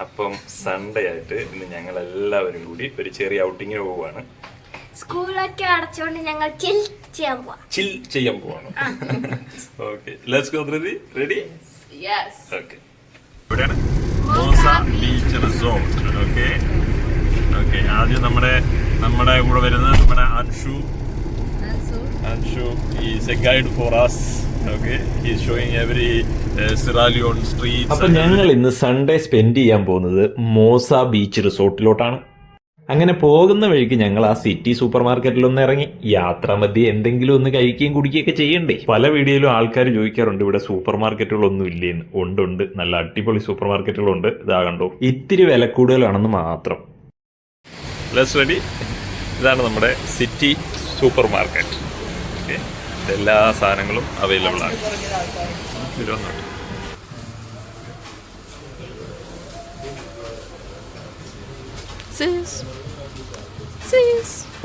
അപ്പം സൺഡേ ആയിട്ട് ഇന്ന് ഞങ്ങൾ എല്ലാവരും കൂടി ഒരു ചെറിയ ഔട്ടിങ്ങിന് പോവാണ്. സ്കൂളൊക്കെ അടച്ചോണ്ട് ഞങ്ങൾ ചിൽ ചെയ്യാൻ പോവാണ്. Okay, let's go. ധൃതി റെഡി? Yes. ഓക്കെ, ഇവിടെയാണ് Moosa beach resort. Okay okay, ആദ്യം നമ്മുടെ കൂടെ വരുന്നത് നമ്മുടെ Anshu is A guide four us. Okay, he is showing every Sierra Leone streets. അപ്പൊ ഞങ്ങൾ ഇന്ന് സൺഡേ സ്പെൻഡ് ചെയ്യാൻ പോകുന്നത് മോസ ബീച്ച് റിസോർട്ടിലോട്ടാണ്. അങ്ങനെ പോകുന്ന വഴിക്ക് ഞങ്ങൾ ആ സിറ്റി സൂപ്പർ മാർക്കറ്റിലൊന്ന് ഇറങ്ങി. യാത്രാമധ്യേ എന്തെങ്കിലും ഒന്ന് കഴിക്കുകയും കുടിക്കുകയൊക്കെ ചെയ്യണ്ടേ. പല വീഡിയോയിലും ആൾക്കാർ ചോദിക്കാറുണ്ട് ഇവിടെ സൂപ്പർ മാർക്കറ്റുകളൊന്നും ഇല്ലേന്ന്. ഉണ്ട്, നല്ല അടിപൊളി സൂപ്പർ മാർക്കറ്റുകളുണ്ട്. ഇതാ കണ്ടോ, ഇത്തിരി വില കൂടുതലാണെന്ന് മാത്രം. Let's ready. ഇതാണ് നമ്മുടെ സിറ്റി സൂപ്പർ മാർക്കറ്റ്. ഓക്കെ, എല്ലാ സാധനങ്ങളും അവൈലബിൾ ആണ്.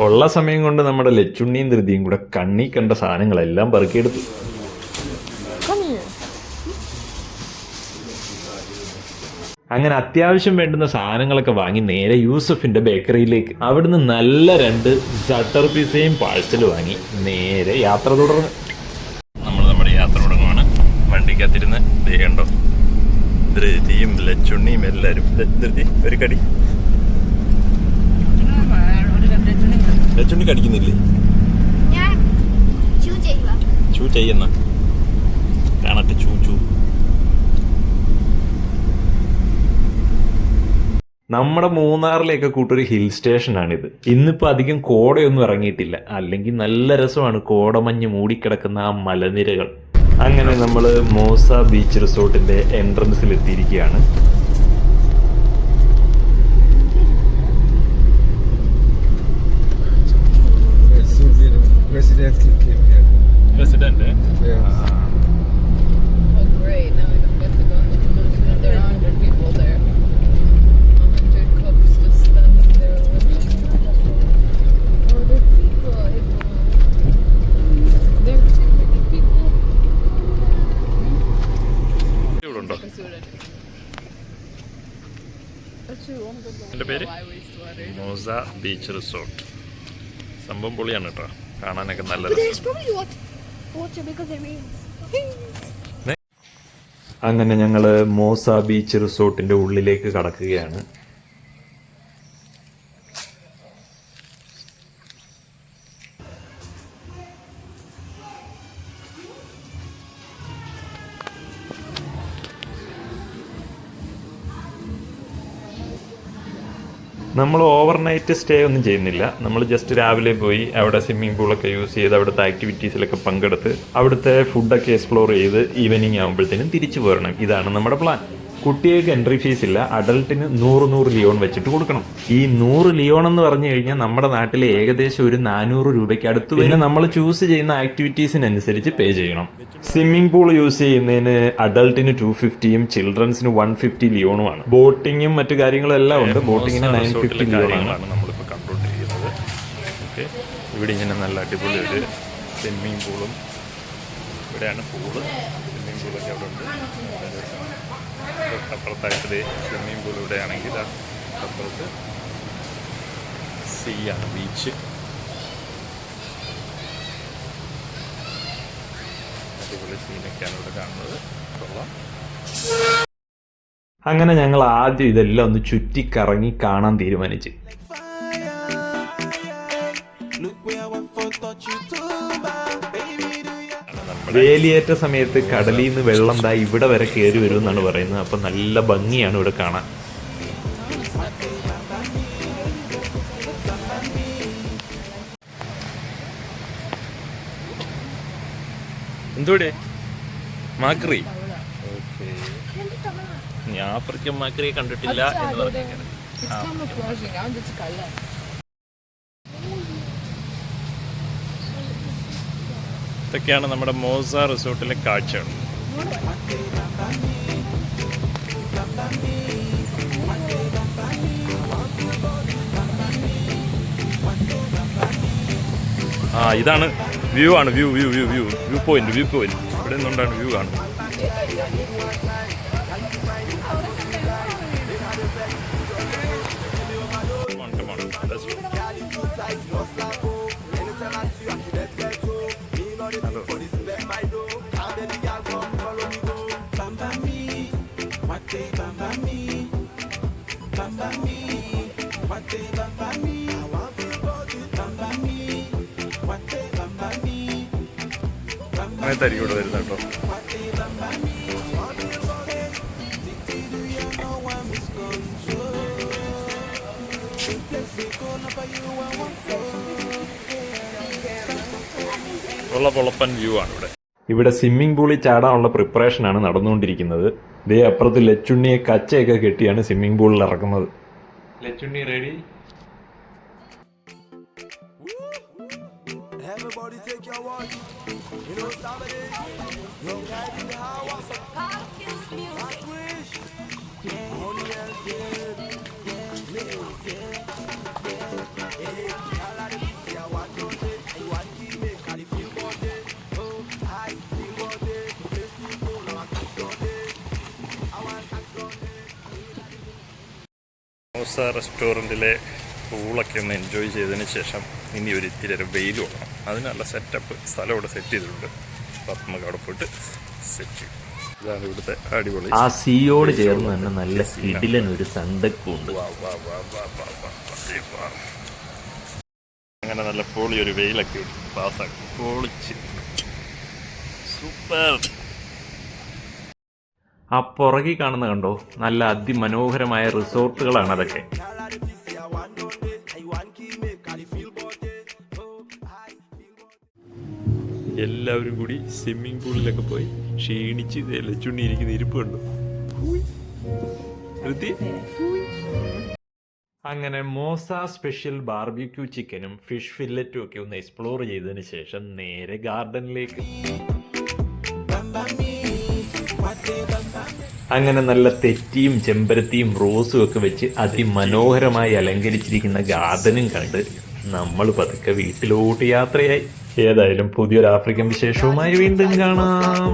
ഉള്ള സമയം കൊണ്ട് നമ്മുടെ ലച്ചുണ്ണിയും ധൃതിയും കൂടെ കണ്ണി കണ്ട സാധനങ്ങളെല്ലാം പെറുക്കിയെടുത്തു. അങ്ങനെ അത്യാവശ്യം വേണ്ടുന്ന സാധനങ്ങളൊക്കെ വാങ്ങി നേരെ യൂസഫിന്റെ ബേക്കറിയിലേക്ക്. അവിടുന്ന് നല്ല 2 സട്ടർ പിസയും പാഴ്സൽ വാങ്ങി നേരെ യാത്ര തുടർന്നു. നമ്മൾ നമ്മുടെ യാത്ര തുടങ്ങുവാണ്. വണ്ടിക്കകത്തിരുന്ന് കണ്ടോ, ധൃതിയും ലച്ചുണ്ണിയും എല്ലാവരും. ധൃതി ഒരു കടി. ലച്ചുണ്ണി കടിക്കുന്നില്ലേ? ചൂ ചെയ്യുന്ന കാണട്ടെ. ചൂ നമ്മുടെ മൂന്നാറിലേക്ക് കൂട്ടൊരു ഹിൽ സ്റ്റേഷനാണിത്. ഇന്നിപ്പോ അധികം കോടയൊന്നും ഇറങ്ങിയിട്ടില്ല, അല്ലെങ്കിൽ നല്ല രസമാണ് കോടമഞ്ഞ് മൂടിക്കിടക്കുന്ന ആ മലനിരകൾ. അങ്ങനെ നമ്മൾ മോസ ബീച്ച് റിസോർട്ടിന്റെ എൻട്രൻസിൽ എത്തിയിരിക്കുകയാണ്. Resident. Oh, great. Now we don't get to go into the museum. There are 100 people there. 100 cooks just standing there watching. Oh, there are people. There are too many people. ഇവിടെ ഉണ്ടോ? എൻ്റെ പേര് Moosa beach resort. സംഭവം പൊളിയാണ് കേട്ടോ, കാണാനൊക്കെ നല്ല രസം. അങ്ങനെ ഞങ്ങൾ മോസ ബീച്ച് റിസോർട്ടിന്റെ ഉള്ളിലേക്ക് കടക്കുകയാണ്. നമ്മൾ ഓവർനൈറ്റ് സ്റ്റേ ഒന്നും ചെയ്യുന്നില്ല. നമ്മൾ ജസ്റ്റ് രാവിലെ പോയി അവിടെ സ്വിമ്മിംഗ് പൂളൊക്കെ യൂസ് ചെയ്ത് അവിടുത്തെ ആക്ടിവിറ്റീസിലൊക്കെ പങ്കെടുത്ത് അവിടുത്തെ ഫുഡൊക്കെ എക്സ്പ്ലോർ ചെയ്ത് ഈവനിങ് ആകുമ്പോഴത്തേനും തിരിച്ചു പോരണം. ഇതാണ് നമ്മുടെ പ്ലാൻ. കുട്ടികൾക്ക് എൻട്രി ഫീസ് ഇല്ല. അഡൾട്ടിന് 100 ലിയോൺ വെച്ചിട്ട് കൊടുക്കണം. ഈ 100 ലിയോൺ എന്ന് പറഞ്ഞു കഴിഞ്ഞാൽ നമ്മുടെ നാട്ടിലെ ഏകദേശം ഒരു 400 രൂപയ്ക്ക് അടുത്ത്. പിന്നെ നമ്മൾ ചൂസ് ചെയ്യുന്ന ആക്ടിവിറ്റീസിനനുസരിച്ച് പേ ചെയ്യണം. സ്വിമ്മിംഗ് പൂൾ യൂസ് ചെയ്യുന്നതിന് അഡൾട്ടിന് 250യും ചിൽഡ്രൻസിന് 150 ലിയോണുമാണ്. ബോട്ടിങ്ങും മറ്റു കാര്യങ്ങളും എല്ലാം ഉണ്ട്. ബോട്ടിങ്ങിന് 950 ലിയോണാണ് നമ്മളിപ്പോൾ കണ്ടുകൊണ്ടിരിക്കുന്നത്. ഓക്കെ, ഇവിടെ ഇങ്ങനെ നല്ല അടിപൊളി ഒരു സ്വിമ്മിംഗ് പൂളും, ഇവിടെയാണ് പൂള്. സ്വിമ്മിംഗ് പൂളൊക്കെ അവിടെ ഉണ്ട്. അപ്പുറത്തായിട്ട് സ്വിമ്മിംഗ് പൂൾ ഇവിടെ ആണെങ്കിൽ അപ്പുറത്ത് സീയാണ്, ബീച്ച്. അടിപൊളി സീനൊക്കെയാണ് ഇവിടെ കാണുന്നത്. കൊള്ളാം. അങ്ങനെ ഞങ്ങൾ ആദ്യം ഇതെല്ലാം ഒന്ന് ചുറ്റിക്കറങ്ങി കാണാൻ തീരുമാനിച്ച്. വേലിയേറ്റ സമയത്ത് കടലിൽ നിന്ന് വെള്ളം ദാ ഇവിടെ വരെ കയറി വരും എന്നാണ് പറയുന്നത്. അപ്പം നല്ല ഭംഗിയാണ് ഇവിടെ കാണാൻ. എന്തോടെ മാക്രി? ഓക്കെ, ഞാൻ ആഫ്രിക്കൻ മാക്രിയെ കണ്ടിട്ടില്ല എന്ന് പറഞ്ഞിരിക്കുകയാണ്. ഇതൊക്കെയാണ് നമ്മുടെ മോസ റിസോർട്ടിലെ കാഴ്ചകൾ. ഇതാണ് വ്യൂ ആണ്. View point. ഇവിടെ നിന്നുകൊണ്ടാണ് വ്യൂ കാണുന്നത്. അങ്ങനത്തെ അരി കൂടെ വരുന്ന കേട്ടോ. പൊളപ്പൻ വ്യൂ ആണ് ഇവിടെ. ഇവിടെ സ്വിമ്മിംഗ് പൂളിൽ ചാടാനുള്ള പ്രിപ്പറേഷനാണ് നടന്നുകൊണ്ടിരിക്കുന്നത്. ദേ അപ്പുറത്ത് ലച്ചുണ്ണിയെ കച്ചയൊക്കെ കെട്ടിയാണ് സ്വിമ്മിംഗ് പൂളിൽ ഇറക്കുന്നത്. ലച്ചുണ്ണി ready? Everybody take your watch. You know Saturday. Young guy in the house. I wish. Only else did. I like to see I want to day. I want to make I feel good day. Oh, I feel good day. This is cool. I want to go day. I want to go day. മോസ റെസ്റ്റോറൻറ്റിലെ പൂളൊക്കെ ഒന്ന് enjoy ചെയ്തതിന് ശേഷം ഇനി ഒരു ഇത്തിരി വെയിൽ വേണം. അതിനുള്ള സെറ്റപ്പ് സ്ഥലം ഇവിടെ സെറ്റ് ചെയ്തിട്ടുണ്ട്. അപ്പം നമുക്ക് അവിടെ പോയിട്ട് സെറ്റ് ചെയ്യും. ഇതാണ് ഇവിടുത്തെ അടിപൊളി. ആ സിയോട് ചേർന്ന് തന്നെ നല്ല കിടിലൻ ഒരു സണ്ടക്കുണ്ട്. അങ്ങനെ നല്ല പൊളി ഒരു വെയിലൊക്കെ പാസ്സാക്കി പൊളിച്ച് സൂപ്പർ. ആ പുറകിൽ കാണുന്ന കണ്ടോ, നല്ല അതിമനോഹരമായ റിസോർട്ടുകളാണ് അതൊക്കെ. എല്ലാവരും കൂടി സ്വിമ്മിംഗ് പൂളിലൊക്കെ പോയി ക്ഷീണിച്ച് ലച്ചുണ്ണി ഇരിക്കുന്ന ഇരിപ്പ് കണ്ടു. അങ്ങനെ മോസ സ്പെഷ്യൽ ബാർബിക്യൂ ചിക്കനും ഫിഷ് ഫില്ലറ്റും ഒക്കെ ഒന്ന് എക്സ്പ്ലോർ ചെയ്തതിന് ശേഷം നേരെ ഗാർഡനിലേക്ക്. അങ്ങനെ നല്ല തെറ്റിയും ചെമ്പരത്തിയും റോസും ഒക്കെ വെച്ച് അതിമനോഹരമായി അലങ്കരിച്ചിരിക്കുന്ന ഗാർഡനും കണ്ട് നമ്മൾ പതുക്കെ വീട്ടിലോട്ട് യാത്രയായി. ഏതായാലും പുതിയൊരു ആഫ്രിക്കൻ വിശേഷവുമായി വീണ്ടും കാണാം.